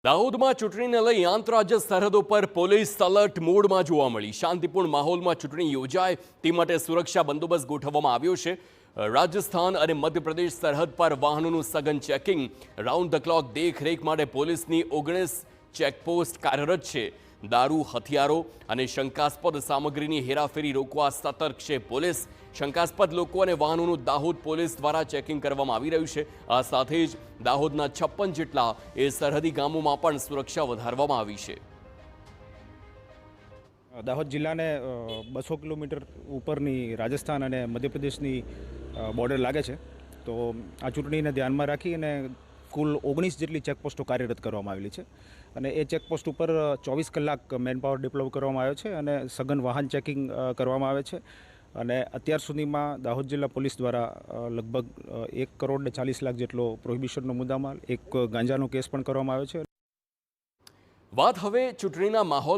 દાહોદમાં ચૂંટણીને લઈ આંતરરાજ્ય સરહદો પર પોલીસ એલર્ટ મોડમાં જોવા મળી। શાંતિપૂર્ણ માહોલમાં ચૂંટણી યોજાય તે માટે સુરક્ષા બંદોબસ્ત ગોઠવવામાં આવ્યો છે। રાજસ્થાન અને મધ્યપ્રદેશ સરહદ પર વાહનોનું સઘન ચેકિંગ, રાઉન્ડ ધ ક્લોક દેખરેખ માટે પોલીસની 19 ચેકપોસ્ટ કાર્યરત છે। દારૂ, હથિયારો અને શંકાસ્પદ સામગ્રીની હેરાફેરી રોકવા સતર્ક છે પોલીસ। શંકાસ્પદ લોકો અને વાહનોનું દાહોદ પોલીસ દ્વારા ચેકિંગ કરવામાં આવી રહ્યું છે। આ સાથે જ દાહોદના 56 જેટલા એ સરહદી ગામોમાં પણ સુરક્ષા વધારવામાં આવી છે। દાહોદ જિલ્લાને 200 કિલોમીટર ઉપરની રાજસ્થાન અને મધ્યપ્રદેશની બોર્ડર લાગે છે, તો આ ચૂંટણીને ધ્યાનમાં રાખી અને કુલ 19 જેટલી ચેકપોસ્ટો કાર્યરત કરવામાં આવેલી છે અને એ ચેકપોસ્ટ ઉપર 24 કલાક મેનપાવર ડિપ્લોય કરવામાં આવ્યો છે અને સઘન વાહન ચેકિંગ કરવામાં આવે છે। અને અત્યાર સુધીમાં દાહોદ જિલ્લા પોલીસ દ્વારા લગભગ 1,40,00,000 જેટલો પ્રોહિબિશનનો મુદ્દામાલ, એક ગાંજાનો કેસ પણ કરવામાં આવ્યો છે। વાત હવે ચૂંટણીના માહોલ